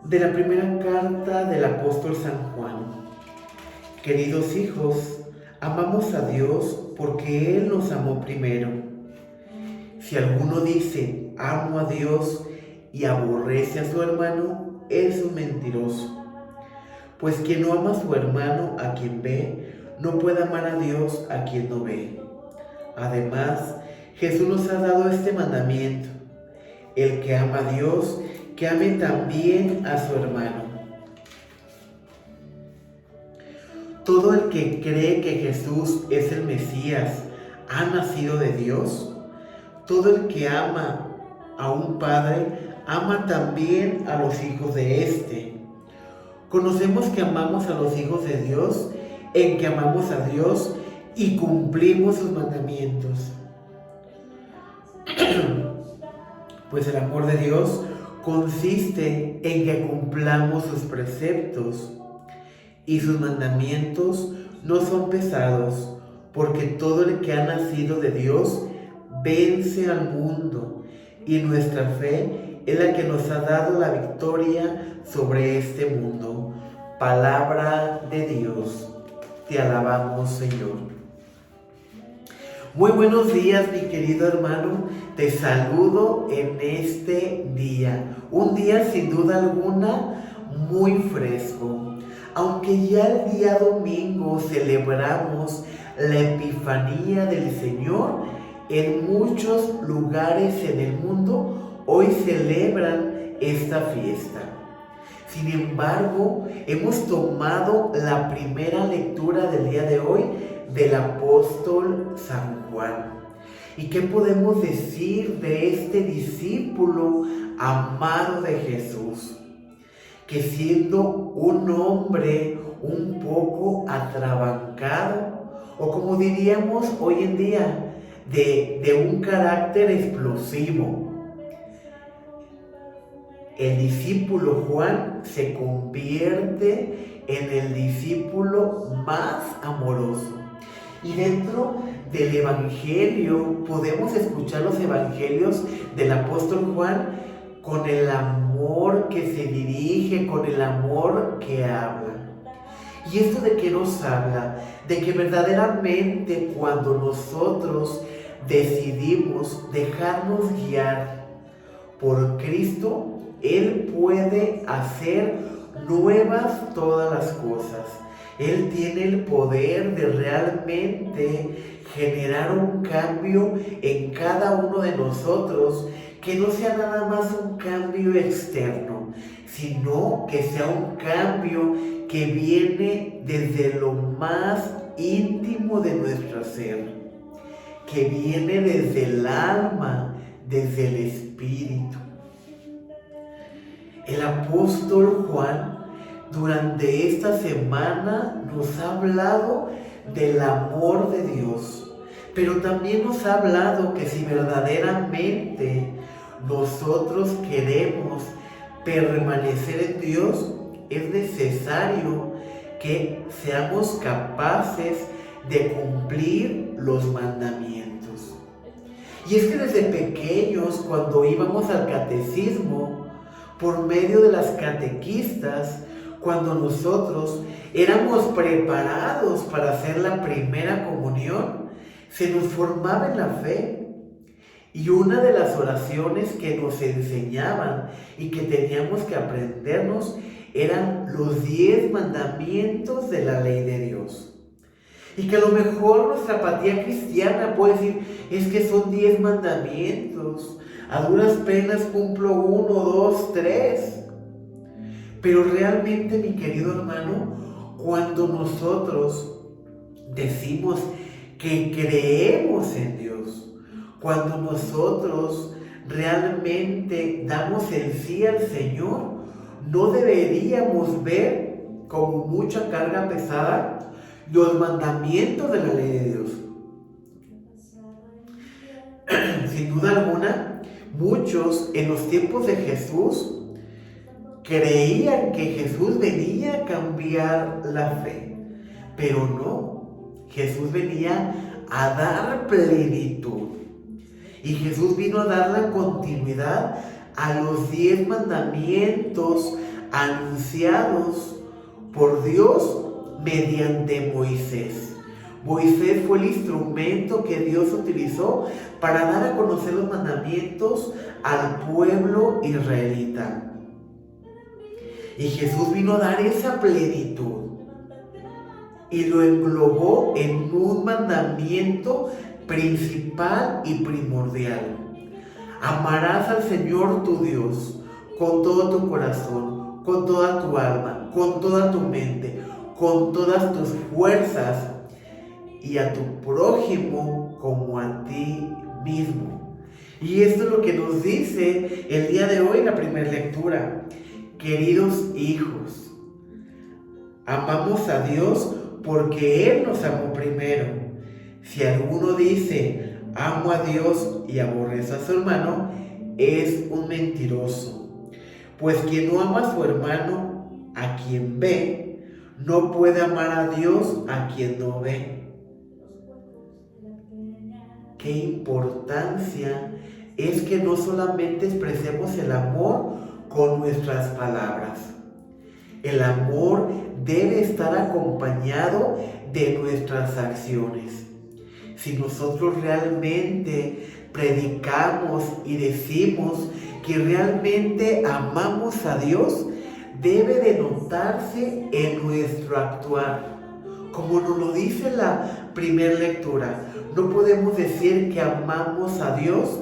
De la primera carta del apóstol San Juan. Queridos hijos, amamos a Dios porque Él nos amó primero. Si alguno dice, amo a Dios y aborrece a su hermano, es un mentiroso. Pues quien no ama a su hermano a quien ve, no puede amar a Dios a quien no ve. Además, Jesús nos ha dado este mandamiento: el que ama a Dios, que ame también a su hermano. Todo el que cree que Jesús es el Mesías ha nacido de Dios. Todo el que ama a un padre ama también a los hijos de éste. Conocemos que amamos a los hijos de Dios en que amamos a Dios y cumplimos sus mandamientos. Pues el amor de Dios consiste en que cumplamos sus preceptos, y sus mandamientos no son pesados, porque todo el que ha nacido de Dios vence al mundo, y nuestra fe es la que nos ha dado la victoria sobre este mundo. Palabra de Dios. Te alabamos, Señor. Muy buenos días, mi querido hermano. Te saludo en este día. Un día sin duda alguna muy fresco. Aunque ya el día domingo celebramos la Epifanía del Señor, en muchos lugares en el mundo hoy celebran esta fiesta. Sin embargo, hemos tomado la primera lectura del día de hoy del apóstol San Juan. ¿Y qué podemos decir de este discípulo amado de Jesús? Que siendo un hombre un poco atrabancado, o como diríamos hoy en día, de un carácter explosivo, el discípulo Juan se convierte en el discípulo más amoroso. Y dentro del Evangelio podemos escuchar los Evangelios del apóstol Juan con el amor que se dirige, con el amor que habla. ¿Y esto de qué nos habla? De que verdaderamente cuando nosotros decidimos dejarnos guiar por Cristo, Él puede hacer nuevas todas las cosas. Él tiene el poder de realmente generar un cambio en cada uno de nosotros, que no sea nada más un cambio externo, sino que sea un cambio que viene desde lo más íntimo de nuestro ser, que viene desde el alma, desde el espíritu. El apóstol Juan durante esta semana nos ha hablado del amor de Dios, pero también nos ha hablado que si verdaderamente nosotros queremos permanecer en Dios, es necesario que seamos capaces de cumplir los mandamientos. Y es que desde pequeños, cuando íbamos al catecismo, por medio de las catequistas, cuando nosotros éramos preparados para hacer la primera comunión, se nos formaba en la fe. Y una de las oraciones que nos enseñaban y que teníamos que aprendernos eran los 10 mandamientos de la ley de Dios. Y que a lo mejor nuestra apatía cristiana puede decir, es que son 10 mandamientos, a duras penas cumplo 1, 2, 3. Pero realmente, mi querido hermano, cuando nosotros decimos que creemos en Dios, cuando nosotros realmente damos el sí al Señor, no deberíamos ver como mucha carga pesada los mandamientos de la ley de Dios. Sin duda alguna, muchos en los tiempos de Jesús creían que Jesús venía a cambiar la fe, pero no. Jesús venía a dar plenitud. Y Jesús vino a dar la continuidad a los 10 mandamientos, anunciados por Dios mediante Moisés. Moisés fue el instrumento que Dios utilizó para dar a conocer los mandamientos al pueblo israelita. Y Jesús vino a dar esa plenitud y lo englobó en un mandamiento principal y primordial. Amarás al Señor tu Dios con todo tu corazón, con toda tu alma, con toda tu mente, con todas tus fuerzas, y a tu prójimo como a ti mismo. Y esto es lo que nos dice el día de hoy en la primera lectura. Queridos hijos, amamos a Dios porque Él nos amó primero. Si alguno dice, amo a Dios y aborrece a su hermano, es un mentiroso. Pues quien no ama a su hermano, a quien ve, no puede amar a Dios a quien no ve. Qué importancia es que no solamente expresemos el amor con nuestras palabras. El amor debe estar acompañado de nuestras acciones. Si nosotros realmente predicamos y decimos que realmente amamos a Dios, debe de notarse en nuestro actuar. Como nos lo dice la primera lectura, no podemos decir que amamos a Dios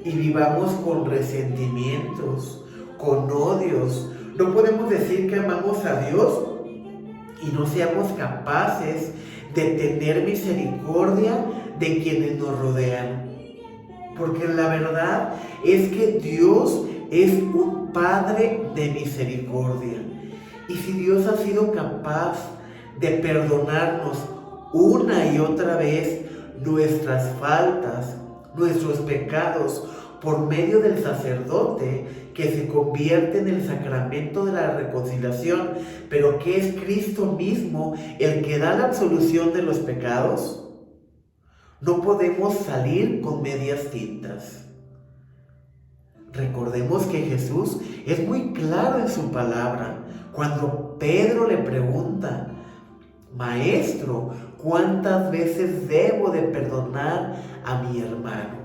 y vivamos con resentimientos, con odios. No podemos decir que amamos a Dios y no seamos capaces de tener misericordia de quienes nos rodean. Porque la verdad es que Dios es un Padre de misericordia. Y si Dios ha sido capaz de perdonarnos una y otra vez nuestras faltas, nuestros pecados, por medio del sacerdote que se convierte en el sacramento de la reconciliación, pero que es Cristo mismo el que da la absolución de los pecados, no podemos salir con medias tintas. Recordemos que Jesús es muy claro en su palabra. Cuando Pedro le pregunta, Maestro, ¿cuántas veces debo de perdonar a mi hermano?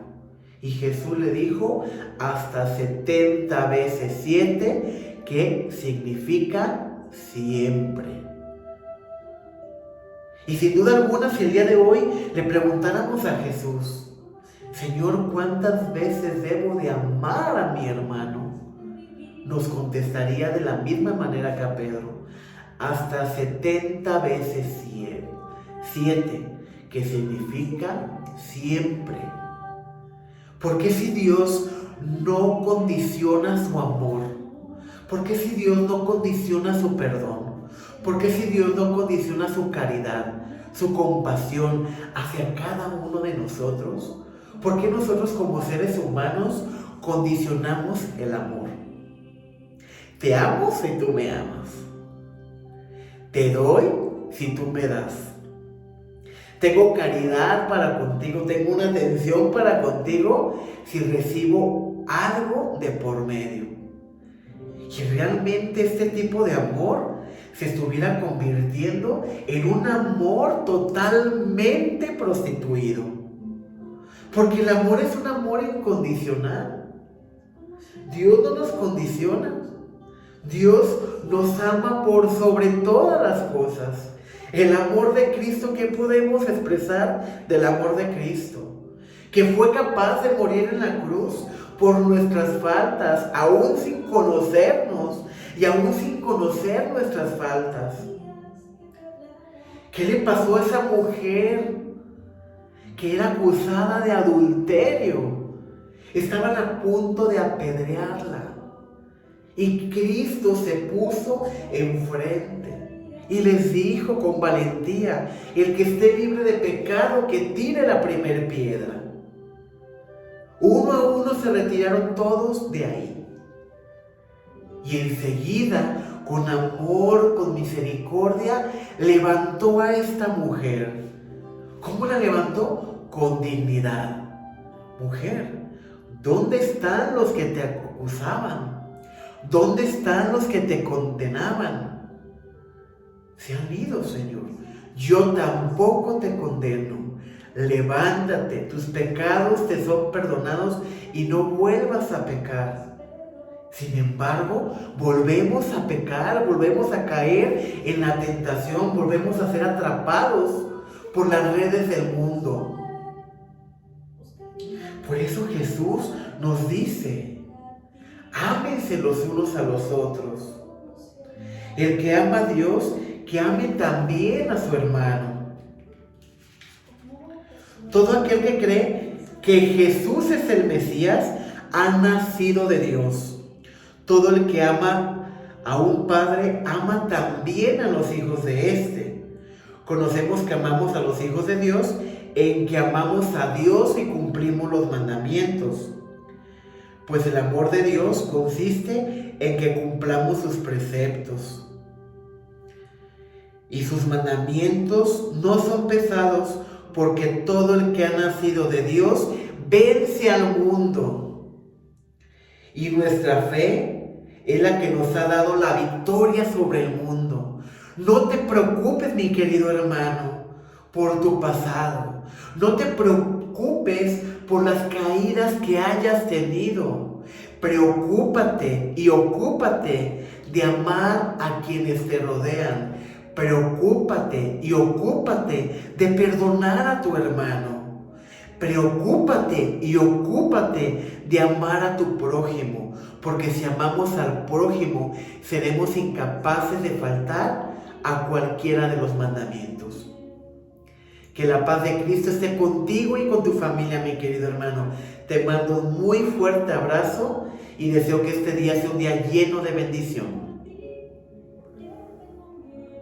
Y Jesús le dijo, hasta 70 veces 7, que significa siempre. Y sin duda alguna, si el día de hoy le preguntáramos a Jesús, Señor, ¿cuántas veces debo de amar a mi hermano? Nos contestaría de la misma manera que a Pedro, hasta 70 veces 7, que significa siempre. ¿Por qué si Dios no condiciona su amor? ¿Por qué si Dios no condiciona su perdón? ¿Por qué si Dios no condiciona su caridad, su compasión hacia cada uno de nosotros? ¿Por qué nosotros como seres humanos condicionamos el amor? Te amo si tú me amas. Te doy si tú me das. Tengo caridad para contigo, tengo una atención para contigo si recibo algo de por medio. Y realmente este tipo de amor se estuviera convirtiendo en un amor totalmente prostituido. Porque el amor es un amor incondicional. Dios no nos condiciona. Dios nos ama por sobre todas las cosas. El amor de Cristo, ¿qué podemos expresar del amor de Cristo? Que fue capaz de morir en la cruz por nuestras faltas, aún sin conocernos y aún sin conocer nuestras faltas. ¿Qué le pasó a esa mujer que era acusada de adulterio? Estaban a punto de apedrearla. Y Cristo se puso enfrente y les dijo con valentía, el que esté libre de pecado, que tire la primera piedra. Uno a uno se retiraron todos de ahí. Y enseguida, con amor, con misericordia, levantó a esta mujer. ¿Cómo la levantó? Con dignidad. Mujer, ¿dónde están los que te acusaban? ¿Dónde están los que te condenaban? Se han ido, Señor. Yo tampoco te condeno. Levántate, tus pecados te son perdonados y no vuelvas a pecar. Sin embargo, volvemos a pecar, volvemos a caer en la tentación, volvemos a ser atrapados por las redes del mundo. Por eso Jesús nos dice: ámense los unos a los otros. El que ama a Dios, que ame también a su hermano. Todo aquel que cree que Jesús es el Mesías ha nacido de Dios. Todo el que ama a un padre ama también a los hijos de éste. Conocemos que amamos a los hijos de Dios en que amamos a Dios y cumplimos los mandamientos. Pues el amor de Dios consiste en que cumplamos sus preceptos. Y sus mandamientos no son pesados, porque todo el que ha nacido de Dios vence al mundo. Y nuestra fe es la que nos ha dado la victoria sobre el mundo. No te preocupes, mi querido hermano, por tu pasado. No te preocupes por las caídas que hayas tenido. Preocúpate y ocúpate de amar a quienes te rodean. Preocúpate y ocúpate de perdonar a tu hermano. Preocúpate y ocúpate de amar a tu prójimo, porque si amamos al prójimo, seremos incapaces de faltar a cualquiera de los mandamientos. Que la paz de Cristo esté contigo y con tu familia, mi querido hermano. Te mando un muy fuerte abrazo y deseo que este día sea un día lleno de bendición.